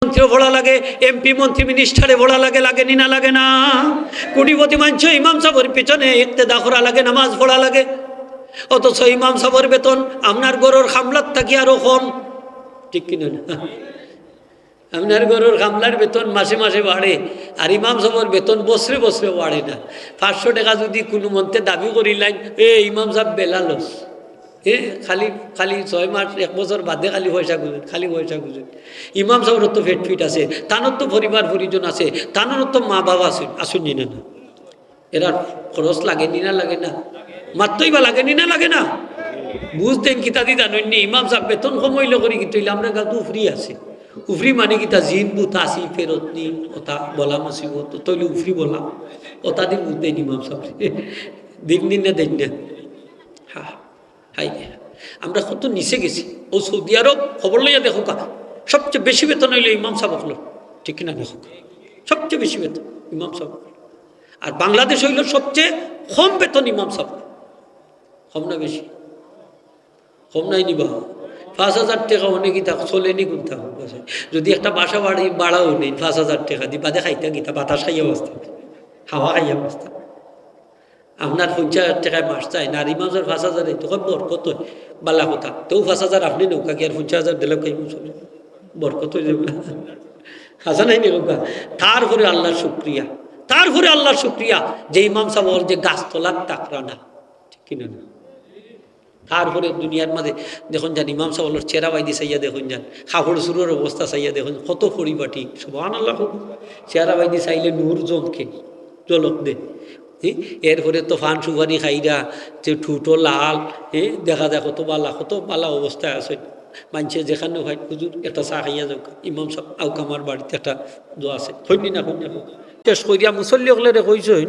মন্ত্রী ভোড়া লাগে, এমপি মন্ত্রী মিনিস্টারে ভোড়া লাগে, লাগে নি না লাগে না? কোটিপতি মানুষ ইমাম সাহেবের পিছনে ইক্তেদা করা লাগে, নামাজ পড়া লাগে। অথচ ইমাম সাহেবের বেতন আপনার গরুর খামলার থাকি আরো কম, ঠিক কিনা না? আপনার গরুর খামলার বেতন মাসে মাসে বাড়ে, আর ইমাম সাহেবের বেতন বছরে বছরে বাড়ে না। 500 টাকা যদি কোনো মন্ত্রে দাবি করিলেন, ইমাম সাহেব বেলালস, খালি খালি 6 মাস 1 বছর বাদে খালি পয়সা খুঁজুন, খালি পয়সা খুঁজুন। ইমাম সাহেবের তো পেট ফিট আছে, তানোর তো পরিবার পরিজন আছে, তানোর তো মা বাবা আসুন নি না? এরা খরচ লাগে নি না লাগে না? মাত্রই বা লাগে নি না লাগে না? বুঝতেন কিতা দি জানেননি? ইমাম সাহেব বেতন কমাইলে করি কিন্তু আমরা গাঁতো উফরি আছে। উফরি মানে কিতা জিন বুত আসি ফেরত নি ওটা বলা মুসিবত, তৈলে উফরি বলা ওটা দিন বুঝতেন ইমাম সাহেব দিন দিন না দেন না। হ্যাঁ হাই, আমরা কত নিচে গেছি। ও সৌদি আরব খবর লইয়া দেখো কা, সবচেয়ে বেশি বেতন হইলো ইমাম সাহেব হলো, ঠিক কিনা দেখো? সবচেয়ে বেশি বেতন ইমাম সাহেব। আর বাংলাদেশ হইল সবচেয়ে কম বেতন ইমাম সাহেব। কম না বেশি? কম নাই নিবা? 5,000 টাকা অনেক গীতা চলেনি কোনটা। যদি একটা বাসা বাড়াও নেই 5,000 টাকা দি বাদে খাইতা গীতা বাতাস খাইয়া বসতাম, হাওয়া খাইয়া বসতাম। আপনার 50,000 টাকায় মাস চাই না, আর ইমাম সাহেব 5,000, তখন বরকত হয়। বালা কথা তো 5,000 আপনি নৌকা কি আর 50,000 দিলে খাই বরকত হয়ে যাবে? হাসা নাই নৌকা। তারপরে আল্লাহর শুক্রিয়া, তারপরে আল্লাহর শুক্রিয়া যে ইমাম সাহেব যে গাছতলার টাকরা না, ঠিক কিনা না? তারপরে দুনিয়ার মাঝে দেখুন যান ইমাম সাহেবের চেরা বাইদি চাইয়া দেখুন যান, কাপড় চুরের অবস্থা চাইয়া দেখুন, কত পরিপাটি সুবহানাল্লাহ। চেরা বাইদি চাইলে নূর জমকে জলক দে। এরপরে তো ফান সুপারি খাইরা যে ঠুটো লাল, দেখা যায় কত বালা অবস্থায় আছে। মানছে যেখানে হয় হুজুর একটা চা খাইয়া যাও, ইমাম সাহেব আউকামার বাড়িতে একটা দোয়া আছে, হইনি না হইনি না। শেষ করিয়া মুসল্লি হলে কইছেন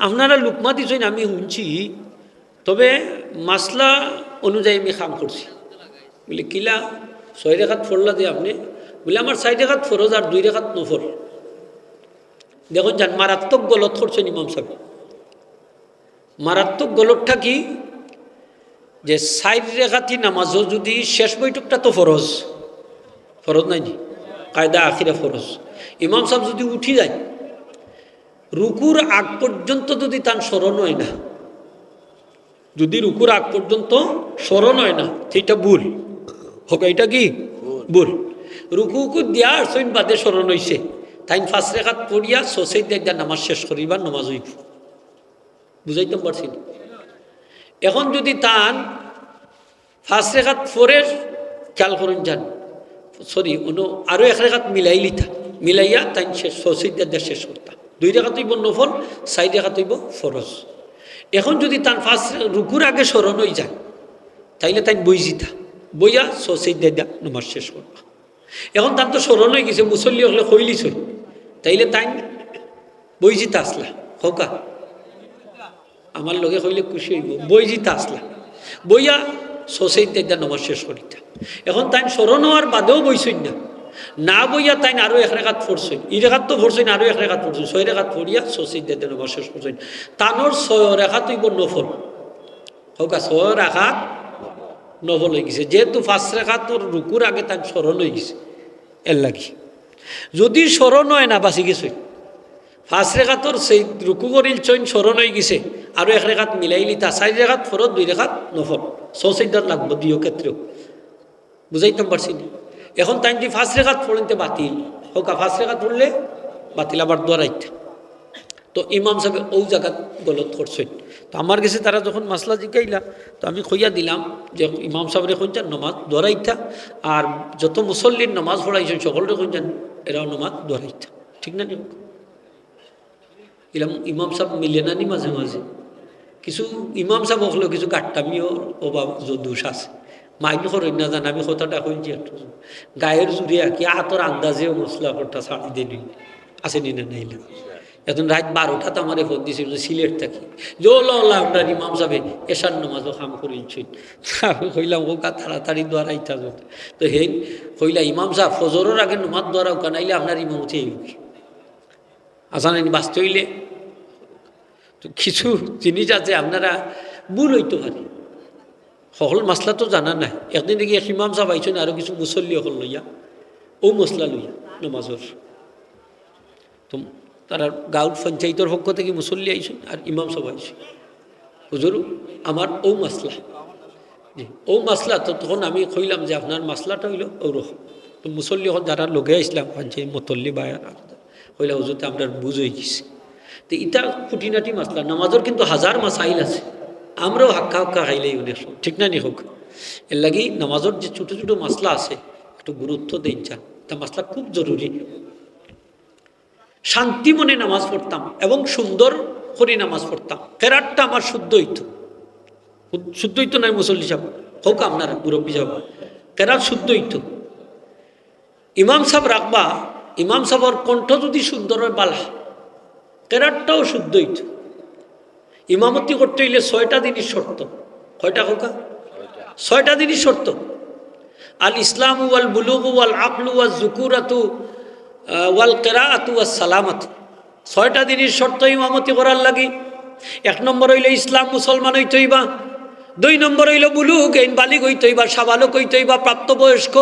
আপনারা লুকমা দিছেন আমি শুনছি, তবে মাসলা অনুযায়ী আমি কাম করছি। বলে কিলা 6 রেখাত ফরলা যে আপনি? বলে আমার 4 রেখাত ফরজ আর 2 রেখাত নফল। দেখুন যান মারাত্মক গলত করছেন ইমাম সাহেব। মারাত্মক গলতটা কি? যে 4 রেখাতি নামাজও যদি শেষ বৈঠকটা তো ফরজ, ফরজ নাই নি? কায়দা আখিরা ফরজ। ইমাম সাহেব যদি উঠি যায় রুকুর আগ পর্যন্ত যদি তার স্মরণ হয় না, যদি রুকুর আগ পর্যন্ত স্মরণ হয় না, সেটা ভুল হোক। এটা কি ভুল? রুকুকু দিয়া সৈন বাদে স্মরণ হয়েছে, তাই 5 রেখাত পড়িয়া সোসাইড দেখা নামাজ শেষ করিবার নামাজ হইব। বুঝাইতে পারছি না? এখন যদি তান 5 রেখাত পরে খেয়াল করুন যান, সরি আরো 1 রেখাত মিলাইয়া তাই সোসাইড দেখা শেষ করতাম। 2 রেখাত হইব নফল, 4 রেখাত হইব ফরজ। এখন যদি তার 5 রুকুর আগে স্মরণ হয়ে যায়, তাইলে তাই বই জিতা বইয়া সোসাইড দেখা নামাজ শেষ করবা। এখন তার তো স্মরণ হয়ে গেছে, মুসল্লি হলে কইলিস, তাইলে তাই বই জিতা আসলা হোকা আমার লগে কইলে খুশি হইব, বই জিতা আসলা বইয়া সোসাইড দেখা নামাজ শেষ করিতা। এখন তাই স্মরণ হওয়ার বাদেও বইছই না বইয়া তাই আরো 1 রেখাত পড়ছই, 2 রেখাত তো পড়ছই না, আরো 1 রেখাত পড়ছই, 6 রেখাত পড়িয়া সোসাইড দেখা নামাজ শেষ করছই। তানোর 6 রেখাত হইব নফল হোকা, 6 রেখাত নফল হয়ে গেছে। যেহেতু 5 রেখাত তোর রুকুর আগে তার স্মরণ হয়ে গেছে, এর লাগি যদি স্মরণ হয় না বাঁচি গেছে। 5 রেখাতর সেই রুকু করিল চইন স্মরণ হয়ে গেছে, আরো 1 রেখাত মিলাইলি তা 4 রেখাত ফরজ, 2 রেখাত নফল, সোসাইডার লাগবো 2 ক্ষেত্রেও। বুঝাইতাম পারছি না? এখন তাই যদি 5 রেখাত পড়তে বাতিল হোকা, 5 রেখাত পড়লে বাতিল আবার দোয়ারাইতা। তো ইমাম সাহেব ও জায়গাত গলত করছেন। তো আমার কাছে তারা যখন মাসলা জিকাইলা, তো আমি কইয়া দিলাম যে ইমাম সাহেব রেখুন যান নমাজ দোয়ারাইতা, আর যত মুসল্লির নমাজ পড়াইছেন সকল রেখুন যান এরাও নমাজ দোয়ারাইতা, ঠিক না? এরকম ইমাম সাহেব মিলে না নি মাঝে মাঝে? কিছু ইমাম সাহেব হলেও কিছু কাট্টামিও অভাব দোষ আছে। মাইন করেন না জান, আমি কথাটা কইছি একটু গায়ের জুড়িয়া কি আতর আন্দাজেও মশলা করটা ছাড়ি দেনি আছে নি না নাইলে। এখন রাত 12টাতে আমার ফোন দিয়েছিল সিলেট থাকি, জোল্লা আপনার ইমাম সাহেব এশার নামাজও কাম করেছেন। কইলাম ওকা তাড়াতাড়ি দোয়ারাইতা যত। তো হে কইলা ইমাম সাহেব ফজরের আগে নমাজ দোয়ারাও কানাইলে আপনার ইমামতি আসা নাইনি বাঁচতে হইলে। তো কিছু জিনিস আছে আপনারা ভুল হইতে পারে, সকল মাসলা তো জানা নাই। একদিন দেখি এক ইমাম সাহেব আইছেন আরো কিছু মুসল্লি হল লইয়া, ও মশলা লইয়া নমাজর তো তারা গাঁও পঞ্চায়েতের পক্ষ থেকে মুসল্লি আইসেন আর ইমাম সব আইসেন হুজুর আমার ও মাসলা জি ও মাসলা তো তখন আমি কইলাম যে আপনার মাসলাটা হইল ওরকম তো মুসল্লি যারা লগে আসলাম পঞ্চায়েত মতল্লি বা হইলা হুজুরতে আমরা বুঝ হয়ে গেছি তো এটা খুঁটিনাটি মাসলা নামাজের কিন্তু হাজার মাসাইল আছে আমরাও হাক্কা হাক্কা খাইলেই অনেক ঠিক না নি হোক এর লাগি নামাজের যে ছোটো ছোটো মাসলা আছে একটু গুরুত্ব দেন চান তা মাসলা খুব জরুরি শান্তি মনে নামাজ পড়তাম এবং সুন্দর করে নামাজ পড়তাম কেরাতটা আমার শুদ্ধ হইতো নয় মুসল্লি সাহেব হোক আপনারা মুরব্বী সাহেব কেরাত শুদ্ধ হইতো ইমাম সাহেব রাখবা ইমাম সাহেবর কণ্ঠ যদি সুন্দর হয় বালা কেরাতটাও শুদ্ধ হইতো ইমামতি করতে হইলে 6টা জিনিস শর্ত কয়টা হোকা 6টা জিনিস শর্ত আল ইসলাম ওয়াল বুলুগু ওয়াল আকলু ওয়াল যুকুরাতু ওয়াল কিরাআতু ওয়াস সালামাতু 6টা জিনিস শর্ত ইমামতি করার লাগি 1 নম্বর হইল ইসলাম মুসলমান হইতে হইবা 2 নম্বর হইল বুলুগ আইন বালিগ হইতে হইবা সাবালক হইতে হইবা প্রাপ্তবয়স্ক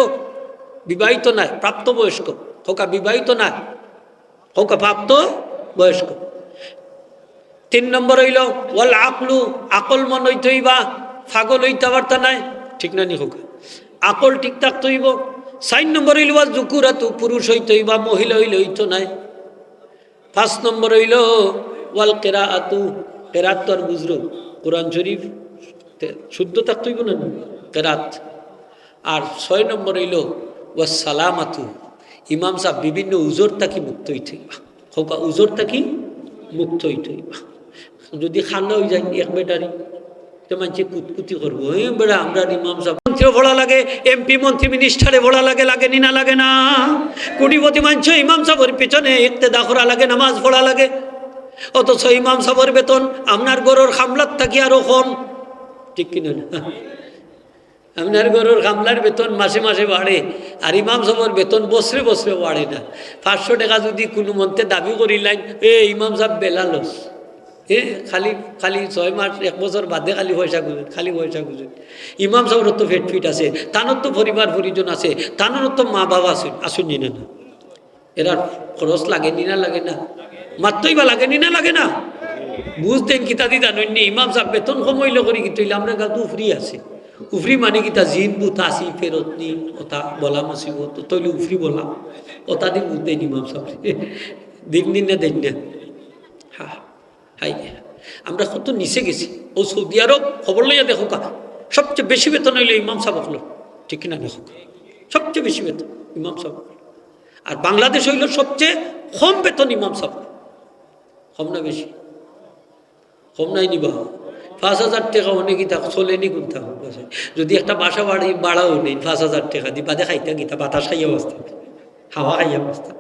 বিবাহিত নাই প্রাপ্তবয়স্ক হোকা বিবাহিত নাই হোকা প্রাপ্ত বয়স্ক 3 নম্বর হইল ওয়াল আকলু আকল মন হইতে হইবা পাগল হইতে পারতা নাই ঠিক না নি হোকা আকল ঠিক থাকতে হইব 4 নম্বর হইল ওয়াল যুকুরাতু পুরুষ হইতে হইবা মহিলা হইলে হইতো নাই 5 নম্বর হইল ওয়াল কিরাআতু কিরাত তো আর বুঝলো কোরআন শরীফ শুদ্ধ থাকতে হইব না কিরাত আর 6 নম্বর হইল ওয়াস সালামাতু ইমাম সাহেব বিভিন্ন উজর থাকি মুক্ত হইতে হইবা হোকা উজর থাকি মুক্ত হইতে হইবা যদি খানা হয়ে যায় এক বেটারি তো মানুষ কুতকুতি করবো বেড়া আমরা ইমাম সাহেব মন্ত্রী ভোড়া লাগে এমপি মন্ত্রী মিনিস্টারে ভোড়া লাগে লাগেনি না লাগে না কোটিপতি মানুষ ইমাম সাহেবের পিছনে ইক্তেদা করা লাগে নামাজ পড়া লাগে অথচ ইমাম সাহেবের বেতন আপনার গরুর খামলার থাকি আরো কম ঠিক কিনা না আপনার গরুর খামলার বেতন মাসে মাসে বাড়ে আর ইমাম সাহেবের বেতন বছরে বছরে বাড়ে না 500 টাকা যদি কোনো মন্ত্রে দাবি করিলেন ইমাম সাহেব বেলালস খালি 6 মাস 1 বছর বাদে খালি পয়সা খুঁজুন খালি পয়সা খুঁজুন ইমাম সাহেবের তো পেট ফিট আছে তানোর তো পরিবার পরিজন আছে তানোর তো মা বাবা আসুন নি না এরা খরচ লাগেনি না লাগে না মাত্রই বা লাগেনি না লাগে না বুঝতেন কিতা দি জানেননি ইমাম সাহেব বেতন কমাইলে করি কিন্তু আমরা গাঁতো উফরি আছে উফরি মানে কিতা জিন বুত আসি ফেরত নি ওটা বলা মুসিবত তৈলে উফরি বলা ওটা দিন বুঝতেন ইমাম সাহেব দিন না দেন না হ্যাঁ হাই আমরা কত নিচে গেছি ও সৌদি আরব খবর লইয়া দেখো কা সবচেয়ে বেশি বেতন হইলে ইমাম সাহেব হলো ঠিক কিনা দেখো সবচেয়ে বেশি বেতন ইমাম সাহেব আর বাংলাদেশ হইল সবচেয়ে কম বেতন ইমাম সাহেব কম না বেশি কম নাই নিবা 5,000 টাকা অনেক গীতা চলেনি কোনটা যদি একটা বাসা বাড়াও নেই 5,000 টাকা দি বাদে খাইতা গীতা বাতাস খাইয়া বসতা হাওয়া খাইয়া বসতা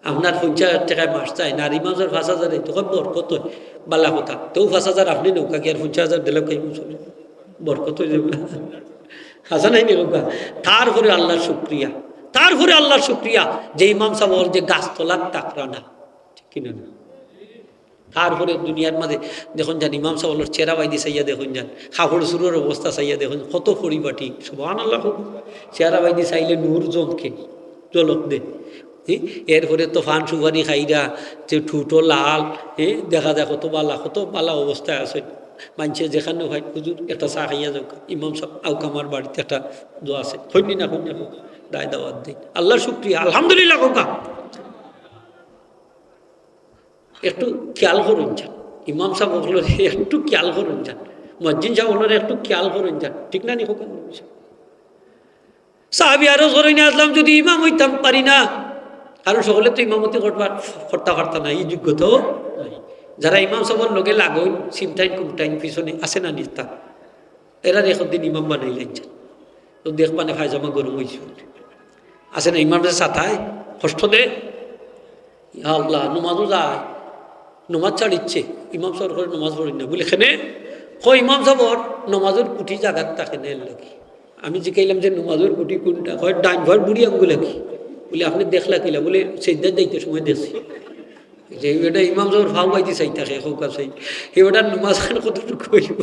আপনার 50,000 টাকায় মাস চাই না আর ইমামের 5,000 তখন বরকত হয় বালা কথা তো 5,000 আপনি নৌকা কি আর 50,000 দিলে খাই বরকত হয়ে যাবে হাসা নাই নৌকা তারপরে আল্লাহর শুক্রিয়া তারপরে আল্লাহর শুক্রিয়া যে ইমাম সাহেব যে গাছতলার টাকরা না ঠিক কিনা না তারপরে দুনিয়ার মাঝে দেখুন যান ইমাম সাহেবের চেরা বাইদি চাইয়া দেখুন যান কাপড় চুরের অবস্থা চাইয়া দেখুন কত পরিপাটি সুবহানাল্লাহ চেরা বাইদি চাইলে নূর জমকে জলক দে এরপরে তো ফান সুপারি খাইরা যে ঠুটো লাল দেখা যায় কত বালা অবস্থায় আছে মানুষে যেখানে হয় হুজুর একটা চা খাইয়া যাও ইমাম সাহেব আউকামার বাড়িতে একটা দোয়া আছে হইনি না দায় দাওয়াত দিন আল্লাহর শুকরিয়া আলহামদুলিল্লাহ কোকা একটু খেয়াল করুন যান ইমাম সাহেব হলো একটু খেয়াল করুন যান মসজিদ সাহেব হলো একটু খেয়াল করুন যান ঠিক না নি হোক সাহাবি আরো করেন আসলাম যদি ইমাম হইতাম পারি না কারণ সকলে তো ইমামতি করতে পারতাম না এই যোগ্যতাও যারা ইমাম সাহেবের লগে লাগন সিমটাইন কুমটাইন পিছনে আসে না নিস্তা এরা একদিন ইমাম বানাই লাগছেন তো দেখ মানে ফায়জামা গরম হয়েছে আসে না ইমাম সাথায় কষ্ট দে আল্লাহ নমাজও যায় নমাজ ছাড়িচ্ছে ইমাম সাহেব করে নমাজ পড়ি না বলে এখানে ইমাম সাহেবর নমাজের কুটি জায়গার থাকে না এর লাগে আমি জিকাইলাম যে নমাজের কুটি কোনটা হয় ডাইন ভর বুড়ি আঙ্গুলে কি বলে আপনি দেখলা কিলা বলে সেইদার যাইতে সময় দেখছি যে এটা ইমাম সাহেব ফাও বাইতে চাই থাকে হোকা চাই এবার নমাজ খান কতটুকু হইব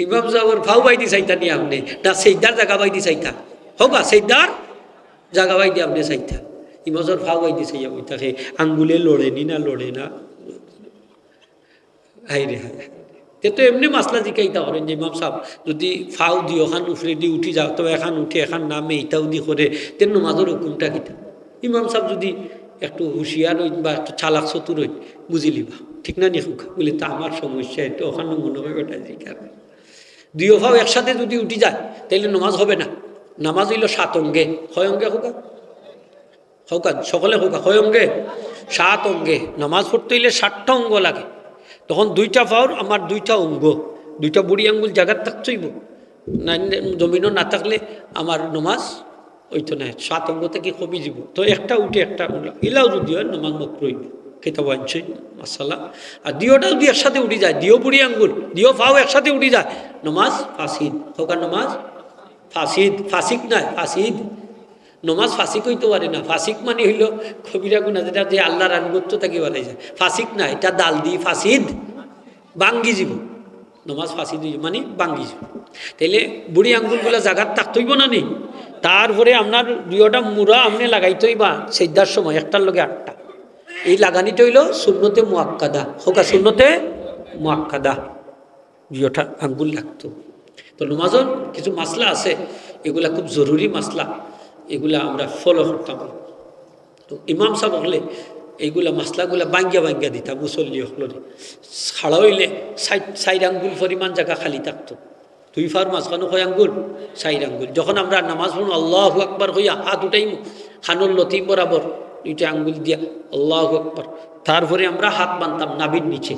ইমাম সাহেবের ফাও বাইতে চাইতা নি আপনি না সেইদার জায়গা বাইতে চাইতা হোকা সেইদার জাগা বাই দিয়ে আপনি চাইতা ইমাজর ফাও বাই দিয়ে চাইয়া বই থাকে আঙ্গুলে লড়েনি না লড়ে না হাই রে হাই তে তো এমনি মাসলা জিকাইতা করেন যে ইমাম সাহেব যদি ফাও দিও এখান উফরে দিয়ে উঠি যাও তো এখান উঠে এখান নামে ইটাও দি করে তেন নমাজের হুকুমটা কিতা ইমাম সাহেব যদি একটু হুঁশিয়ার হইন বা একটু চালাক চতুর হইন বুঝি লিবা ঠিক না নিখুক বলে তো আমার সমস্যা এটা ওখানে মনে হয় ওটা জিকার দুইও ফাও একসাথে যদি উঠি যায় তাইলে নমাজ হবে না নামাজ হইল 7 অঙ্গে হয় অঙ্গে হোকা হোকা সকলে হোকা হয় অঙ্গে 7 অঙ্গে নামাজ পড়তে হইলে 7টা অঙ্গ লাগে তখন 2টা ফাওর আমার 2টা অঙ্গ 2টা বুড়ি আঙ্গুল জায়গার থাকতেইব না জমিনও না থাকলে আমার নমাজ ওইতো না 7 অঙ্গ থেকে কমে যাব তো একটা উঠে একটা ইলাও যদি হয় নমাজ মকরুই খেতাব আনছে মাসালা আর দিওটা যদি একসাথে উঠি যায় দিও বুড়ি আঙ্গুল দিও ফাও একসাথে উঠি যায় নমাজ ফাসিদ হোকা নমাজ ফাসিদ ফাসিক নাই ফাসিদ নমাজ ফাসিক হইতে পারে না ফাসিক মানে হইল কবিরা গুণা যেটা যে আল্লাহর আনুগত্য তাকে বানাই যায় ফাসিক না এটা দাল দি ফাসিদ বাঙ্গি যাব নমাজ ফাসিদ মানে বাঙ্গি যাব তাইলে বুড়ি আঙ্গুলগুলো জাগাত থাকতেইব না নি তারপরে আপনার দুইটা মুড়া আপনি লাগাইতেই বা সেদ্ধার সময় একটার লগে 8টা এই লাগানিটা হইল সুন্নতে মুআক্কাদা হোকা সুন্নতে মুআক্কাদা দুইটা আঙ্গুল লাগতো তো নমাজের কিছু মাসলা আছে এগুলা খুব জরুরি মাসলা এগুলা আমরা ফলো করতাম তো ইমাম সাহেব হলে এইগুলা মাসলাগুলা বাঙ্গিয়া দিতাম মুসল্লি হলরে ছাড়া হইলে 4 আঙ্গুল পরিমাণ জায়গা খালি থাকতো 2 ফার মাঝখানো 6 আঙ্গুল 4 আঙ্গুল যখন আমরা নামাজ পড়ব আল্লাহু আকবার হইয়া হাত উঠাইম খানুল লতি বরাবর 2টা আঙ্গুল দিয়া আল্লাহু আকবার তারপরে আমরা হাত বানতাম নাভির নিচে